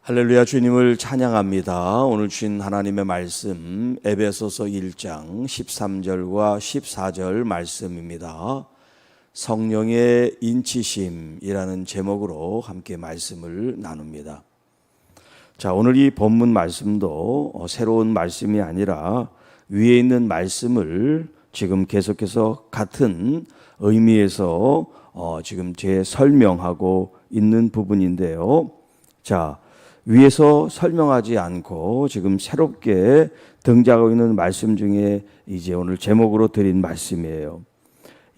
할렐루야, 주님을 찬양합니다. 오늘 주신 하나님의 말씀 에베소서 1장 13절과 14절 말씀입니다. 성령의 인치심이라는 제목으로 함께 말씀을 나눕니다. 자, 오늘 이 본문 말씀도 새로운 말씀이 아니라 위에 있는 말씀을 지금 계속해서 같은 의미에서 지금 재설명하고 있는 부분인데요. 자, 위에서 설명하지 않고 지금 새롭게 등장하고 있는 말씀 중에 이제 오늘 제목으로 드린 말씀이에요.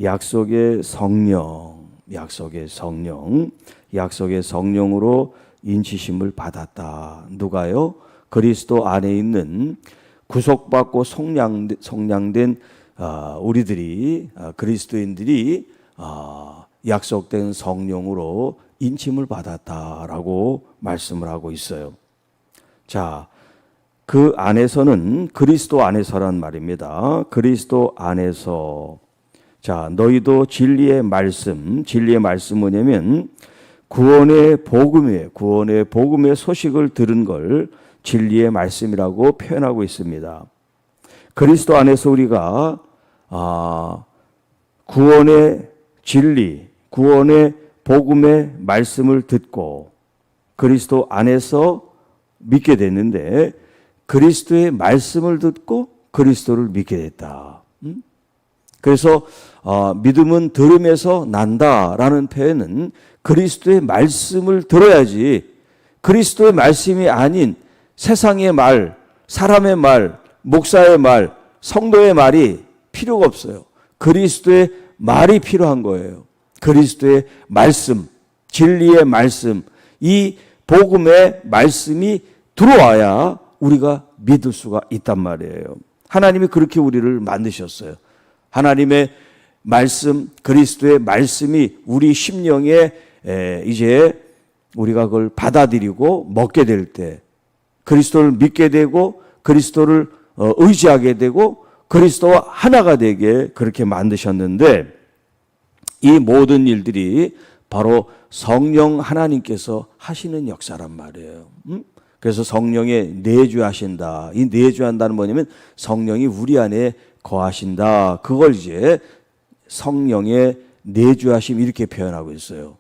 약속의 성령, 약속의 성령으로 인치심을 받았다. 누가요? 그리스도 안에 있는 구속받고 속량된 우리들이 그리스도인들이 약속된 성령으로 인침을 받았다라고 말씀을 하고 있어요. 자, 그 안에서는 그리스도 안에서란 말입니다. 그리스도 안에서. 자, 너희도 진리의 말씀 뭐냐면 구원의 복음의 소식을 들은 걸 진리의 말씀이라고 표현하고 있습니다. 그리스도 안에서 우리가 구원의 진리, 구원의 복음의 말씀을 듣고 그리스도 안에서 믿게 됐는데 그리스도의 말씀을 듣고 그리스도를 믿게 됐다. 그래서 믿음은 들음에서 난다라는 표현은 그리스도의 말씀을 들어야지 그리스도의 말씀이 아닌 세상의 말, 사람의 말, 목사의 말, 성도의 말이 필요가 없어요. 그리스도의 말이 필요한 거예요. 그리스도의 말씀, 진리의 말씀, 이 복음의 말씀이 들어와야 우리가 믿을 수가 있단 말이에요. 하나님이 그렇게 우리를 만드셨어요. 하나님의 말씀, 그리스도의 말씀이 우리 심령에 이제 우리가 그걸 받아들이고 먹게 될 때 그리스도를 믿게 되고 그리스도를 의지하게 되고 그리스도와 하나가 되게 그렇게 만드셨는데 이 모든 일들이 바로 성령 하나님께서 하시는 역사란 말이에요. 그래서 성령에 내주하신다. 이 내주한다는 뭐냐면 성령이 우리 안에 거하신다. 그걸 이제 성령의 내주하심 이렇게 표현하고 있어요.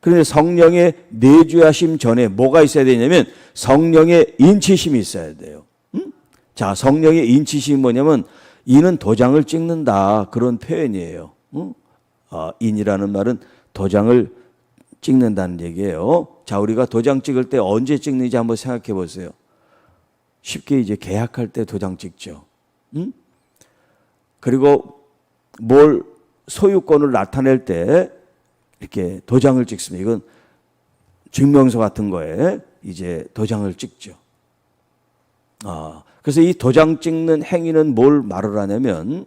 그런데 성령의 내주하심 전에 뭐가 있어야 되냐면 성령의 인치심이 있어야 돼요. 자, 성령의 인치심이 뭐냐면 이는 도장을 찍는다. 그런 표현이에요. 인이라는 말은 도장을 찍는다는 얘기예요. 자, 우리가 도장 찍을 때 언제 찍는지 한번 생각해 보세요. 쉽게 이제 계약할 때 도장 찍죠. 그리고 뭘 소유권을 나타낼 때 이렇게 도장을 찍습니다. 이건 증명서 같은 거에 이제 도장을 찍죠. 그래서 이 도장 찍는 행위는 뭘 말을 하냐면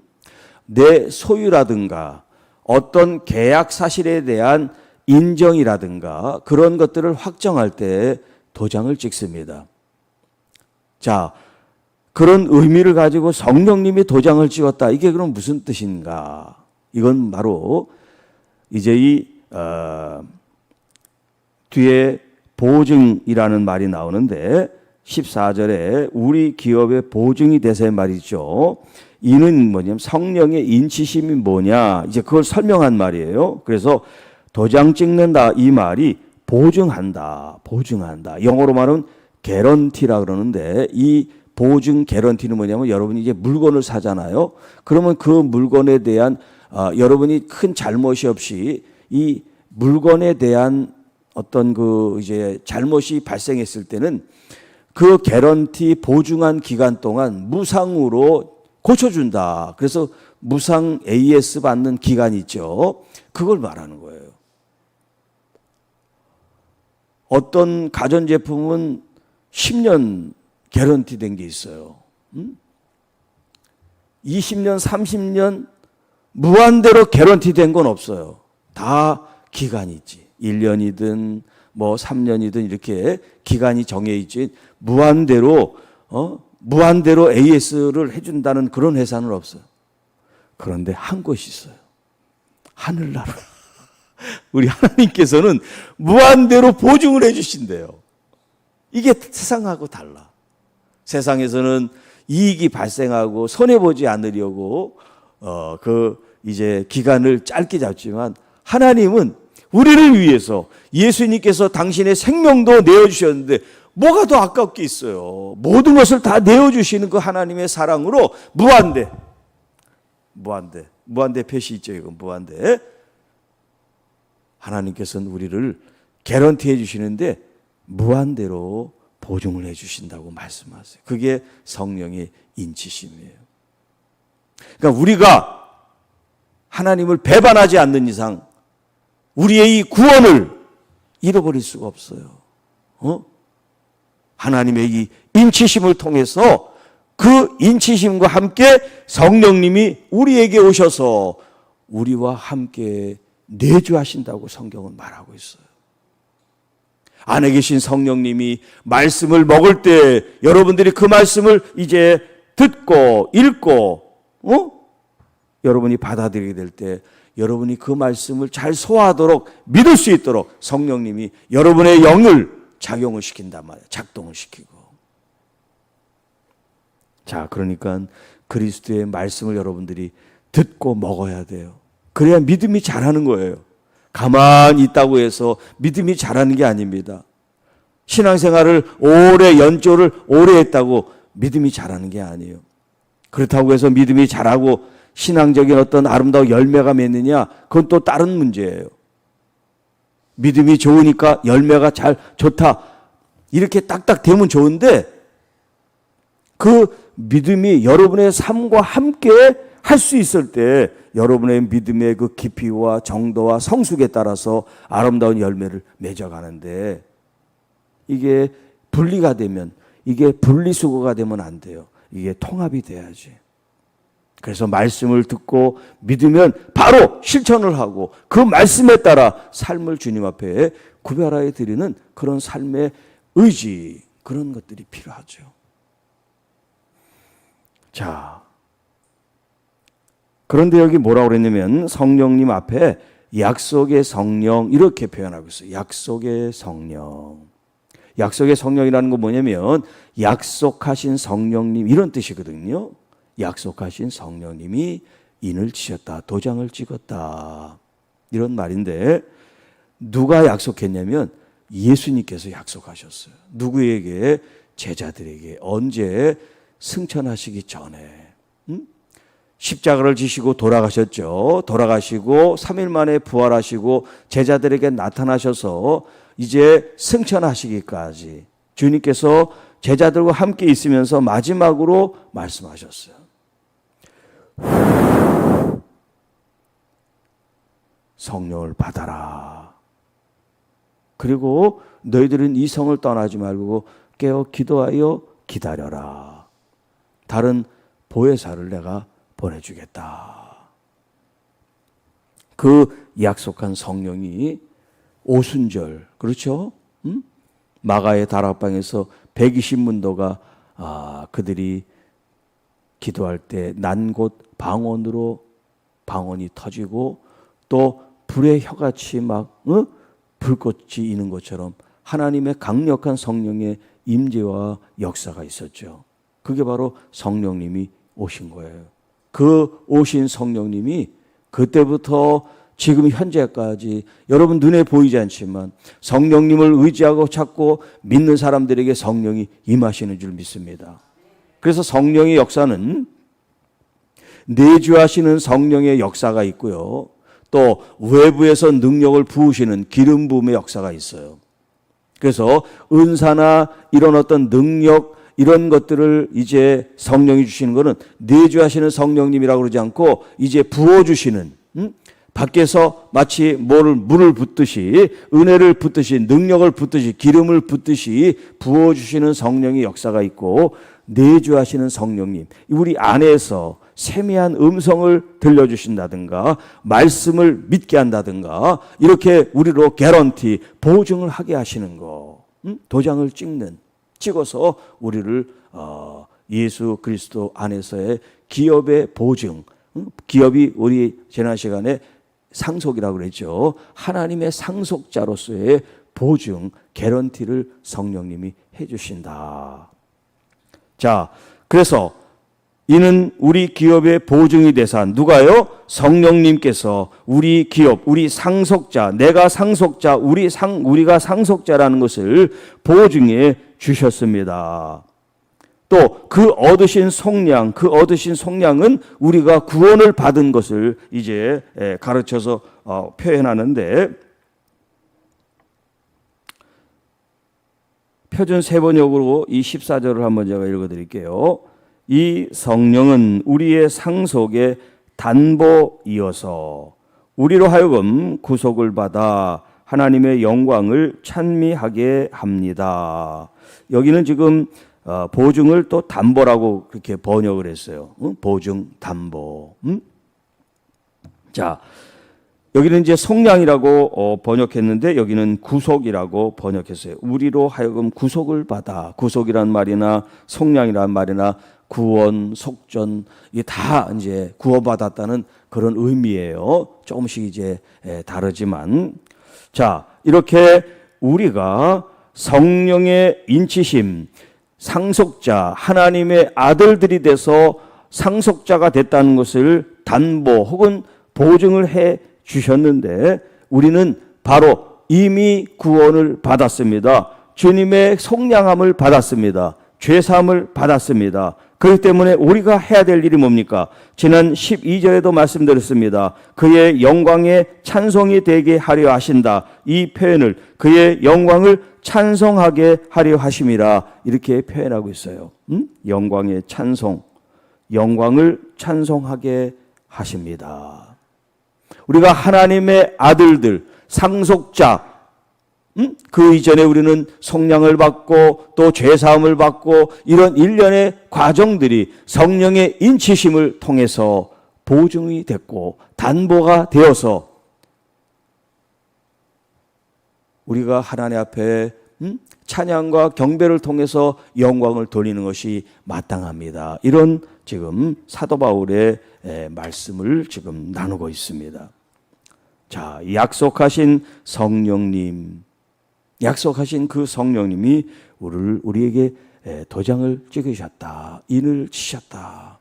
내 소유라든가 어떤 계약 사실에 대한 인정이라든가 그런 것들을 확정할 때 도장을 찍습니다. 자, 그런 의미를 가지고 성령님이 도장을 찍었다. 이게 그럼 무슨 뜻인가? 이건 바로 이제 이 뒤에 보증이라는 말이 나오는데 14절에 우리 기업의 보증이 되세요 말이죠. 이는 뭐냐면 성령의 인치심이 뭐냐 이제 그걸 설명한 말이에요. 그래서 도장 찍는다 이 말이 보증한다. 영어로 말하면 개런티라 그러는데 이 보증 개런티는 뭐냐면 여러분이 이제 물건을 사잖아요. 그러면 그 물건에 대한 여러분이 큰 잘못이 없이 이 물건에 대한 어떤 그 이제 잘못이 발생했을 때는 그 개런티 보증한 기간 동안 무상으로 고쳐준다. 그래서 무상 AS 받는 기간이 있죠. 그걸 말하는 거예요. 어떤 가전제품은 10년 개런티 된 게 있어요. 20년, 30년 무한대로 개런티 된 건 없어요. 다 기간이 있지. 1년이든 뭐 3년이든 이렇게 기간이 정해 있지. 무한대로 AS를 해준다는 그런 회사는 없어요. 그런데 한 곳이 있어요. 하늘나라. 우리 하나님께서는 무한대로 보증을 해 주신대요. 이게 세상하고 달라. 세상에서는 이익이 발생하고 손해보지 않으려고 이제 기간을 짧게 잡지만 하나님은 우리를 위해서 예수님께서 당신의 생명도 내어주셨는데 뭐가 더 아깝게 있어요. 모든 것을 다 내어주시는 그 하나님의 사랑으로 무한대 표시 있죠. 이건 무한대. 하나님께서는 우리를 개런티 해주시는데 무한대로 보증을 해주신다고 말씀하세요. 그게 성령의 인치심이에요. 그러니까 우리가 하나님을 배반하지 않는 이상 우리의 이 구원을 잃어버릴 수가 없어요. 하나님의 이 인치심을 통해서 그 인치심과 함께 성령님이 우리에게 오셔서 우리와 함께 내주하신다고 성경은 말하고 있어요. 안에 계신 성령님이 말씀을 먹을 때 여러분들이 그 말씀을 이제 듣고 읽고 여러분이 받아들이게 될 때 여러분이 그 말씀을 잘 소화하도록 믿을 수 있도록 성령님이 여러분의 영을 작용을 시킨단 말이에요. 작동을 시키고. 자, 그러니까 그리스도의 말씀을 여러분들이 듣고 먹어야 돼요. 그래야 믿음이 자라는 거예요. 가만히 있다고 해서 믿음이 자라는 게 아닙니다. 신앙생활을 오래 연조를 오래 했다고 믿음이 자라는 게 아니에요. 그렇다고 해서 믿음이 자라고 신앙적인 어떤 아름다운 열매가 맺느냐, 그건 또 다른 문제예요. 믿음이 좋으니까 열매가 잘 좋다 이렇게 딱딱 되면 좋은데 그 믿음이 여러분의 삶과 함께 할 수 있을 때 여러분의 믿음의 그 깊이와 정도와 성숙에 따라서 아름다운 열매를 맺어가는데 이게 분리가 되면 이게 분리수거가 되면 안 돼요. 이게 통합이 돼야지. 그래서 말씀을 듣고 믿으면 바로 실천을 하고 그 말씀에 따라 삶을 주님 앞에 구별하여 드리는 그런 삶의 의지, 그런 것들이 필요하죠. 자, 그런데 여기 뭐라고 그랬냐면 성령님 앞에 약속의 성령 이렇게 표현하고 있어요. 약속의 성령. 약속의 성령이라는 건 뭐냐면 약속하신 성령님 이런 뜻이거든요. 약속하신 성령님이 인을 치셨다. 도장을 찍었다. 이런 말인데 누가 약속했냐면 예수님께서 약속하셨어요. 누구에게? 제자들에게. 언제? 승천하시기 전에. 십자가를 지시고 돌아가셨죠. 돌아가시고 3일 만에 부활하시고 제자들에게 나타나셔서 이제 승천하시기까지 주님께서 제자들과 함께 있으면서 마지막으로 말씀하셨어요. 성령을 받아라. 그리고 너희들은 이 성을 떠나지 말고 깨어 기도하여 기다려라. 다른 보혜사를 내가 보내주겠다. 그 약속한 성령이 오순절, 그렇죠? 마가의 다락방에서 120문도가 그들이 기도할 때 난 곳 방언으로 방언이 터지고 또 불의 혀같이 막 불꽃이 있는 것처럼 하나님의 강력한 성령의 임재와 역사가 있었죠. 그게 바로 성령님이 오신 거예요. 그 오신 성령님이 그때부터 지금 현재까지 여러분 눈에 보이지 않지만 성령님을 의지하고 찾고 믿는 사람들에게 성령이 임하시는 줄 믿습니다. 그래서 성령의 역사는 내주하시는 성령의 역사가 있고요. 또 외부에서 능력을 부으시는 기름 부음의 역사가 있어요. 그래서 은사나 이런 어떤 능력 이런 것들을 이제 성령이 주시는 것은 내주하시는 성령님이라고 그러지 않고 이제 부어주시는 밖에서 마치 물을 붓듯이 은혜를 붓듯이 능력을 붓듯이 기름을 붓듯이 부어주시는 성령의 역사가 있고 내주하시는 성령님 우리 안에서 세미한 음성을 들려주신다든가 말씀을 믿게 한다든가 이렇게 우리로 개런티 보증을 하게 하시는 거 도장을 찍어서 우리를 예수 그리스도 안에서의 기업의 보증 기업이 우리 지난 시간에 상속이라고 그랬죠. 하나님의 상속자로서의 보증, 개런티를 성령님이 해주신다. 자, 그래서 이는 우리 기업의 보증이 되사 누가요? 성령님께서 우리 기업, 우리 상속자, 내가 상속자, 우리가 상속자라는 것을 보증해 주셨습니다. 또 그 얻으신 속량은 우리가 구원을 받은 것을 이제 가르쳐서 표현하는데, 표준 세번역으로 이 14절을 한번 제가 읽어드릴게요. 이 성령은 우리의 상속의 단보이어서 우리로 하여금 구속을 받아 하나님의 영광을 찬미하게 합니다. 여기는 지금 보증을 또 담보라고 그렇게 번역을 했어요. 보증, 담보. 자, 여기는 이제 속량이라고 번역했는데 여기는 구속이라고 번역했어요. 우리로 하여금 구속을 받아, 구속이란 말이나 속량이란 말이나 구원, 속전, 이게 다 이제 구원받았다는 그런 의미예요. 조금씩 이제 다르지만, 자, 이렇게 우리가 성령의 인치심, 상속자, 하나님의 아들들이 돼서 상속자가 됐다는 것을 담보 혹은 보증을 해 주셨는데, 우리는 바로 이미 구원을 받았습니다. 주님의 속량함을 받았습니다. 죄사함을 받았습니다. 그렇기 때문에 우리가 해야 될 일이 뭡니까? 지난 12절에도 말씀드렸습니다. 그의 영광에 찬송이 되게 하려 하신다. 이 표현을, 그의 영광을 찬송하게 하려 하심이라, 이렇게 표현하고 있어요. 영광의 찬송, 영광을 찬송하게 하십니다. 우리가 하나님의 아들들, 상속자, 그 이전에 우리는 속량을 받고 또 죄사함을 받고 이런 일련의 과정들이 성령의 인치심을 통해서 보증이 됐고 담보가 되어서 우리가 하나님 앞에 찬양과 경배를 통해서 영광을 돌리는 것이 마땅합니다. 이런 지금 사도 바울의 말씀을 지금 나누고 있습니다. 자, 약속하신 성령님, 약속하신 그 성령님이 우리에게 도장을 찍으셨다. 인을 치셨다.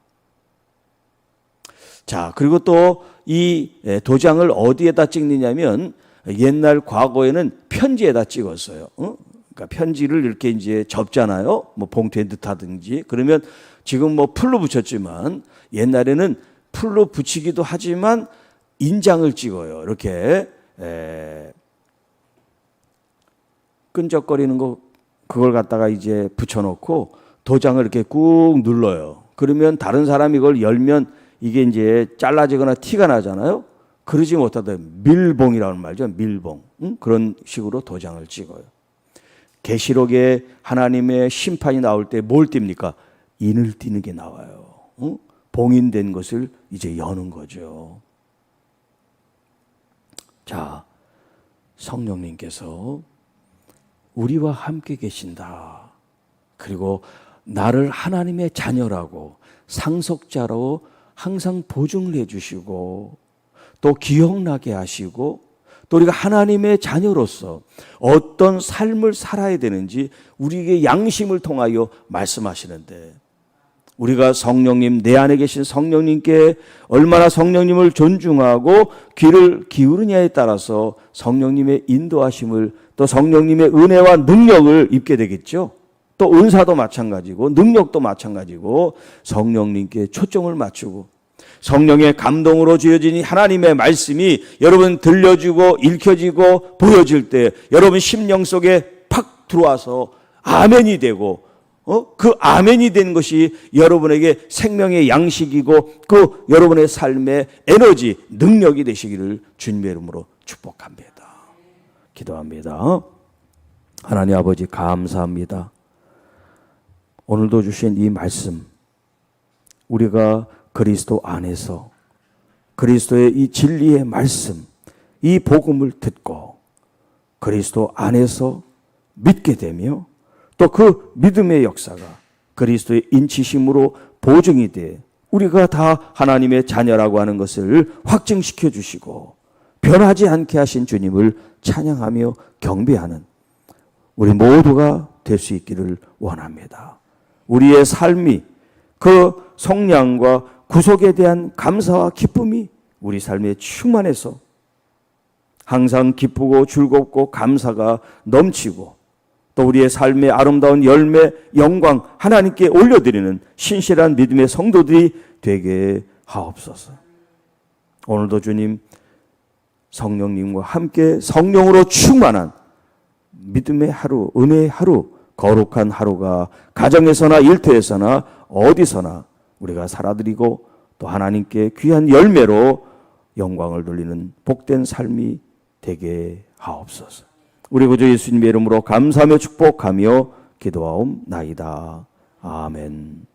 자, 그리고 또 이 도장을 어디에다 찍느냐면 옛날 과거에는 편지에다 찍었어요. 그러니까 편지를 이렇게 이제 접잖아요. 뭐 봉투에 넣다든지. 그러면 지금 뭐 풀로 붙였지만 옛날에는 풀로 붙이기도 하지만 인장을 찍어요. 이렇게 끈적거리는 거 그걸 갖다가 이제 붙여놓고 도장을 이렇게 꾹 눌러요. 그러면 다른 사람이 이걸 열면 이게 이제 잘라지거나 티가 나잖아요. 그러지 못하다 밀봉이라는 말이죠. 밀봉. 그런 식으로 도장을 찍어요. 계시록에 하나님의 심판이 나올 때 뭘 띱니까? 인을 띄는 게 나와요. 봉인된 것을 이제 여는 거죠. 자, 성령님께서 우리와 함께 계신다. 그리고 나를 하나님의 자녀라고 상속자로 항상 보증을 해주시고 또 기억나게 하시고 또 우리가 하나님의 자녀로서 어떤 삶을 살아야 되는지 우리에게 양심을 통하여 말씀하시는데, 우리가 성령님, 내 안에 계신 성령님께 얼마나 성령님을 존중하고 귀를 기울이냐에 따라서 성령님의 인도하심을, 또 성령님의 은혜와 능력을 입게 되겠죠. 또 은사도 마찬가지고 능력도 마찬가지고 성령님께 초점을 맞추고 성령의 감동으로 주어진 이 하나님의 말씀이 여러분 들려주고 읽혀지고 보여질 때 여러분 심령 속에 팍 들어와서 아멘이 되고 그 아멘이 된 것이 여러분에게 생명의 양식이고 그 여러분의 삶의 에너지, 능력이 되시기를 주님의 이름으로 축복합니다. 기도합니다. 하나님 아버지 감사합니다. 오늘도 주신 이 말씀, 우리가 그리스도 안에서 그리스도의 이 진리의 말씀, 이 복음을 듣고 그리스도 안에서 믿게 되며 또 그 믿음의 역사가 그리스도의 인치심으로 보증이 돼 우리가 다 하나님의 자녀라고 하는 것을 확증시켜 주시고 변하지 않게 하신 주님을 찬양하며 경배하는 우리 모두가 될 수 있기를 원합니다. 우리의 삶이 그 성량과 구속에 대한 감사와 기쁨이 우리 삶에 충만해서 항상 기쁘고 즐겁고 감사가 넘치고 또 우리의 삶의 아름다운 열매, 영광 하나님께 올려드리는 신실한 믿음의 성도들이 되게 하옵소서. 오늘도 주님 성령님과 함께 성령으로 충만한 믿음의 하루, 은혜의 하루, 거룩한 하루가 가정에서나 일터에서나 어디서나 우리가 살아드리고 또 하나님께 귀한 열매로 영광을 돌리는 복된 삶이 되게 하옵소서. 우리 구주 예수님의 이름으로 감사하며 축복하며 기도하옵나이다. 아멘.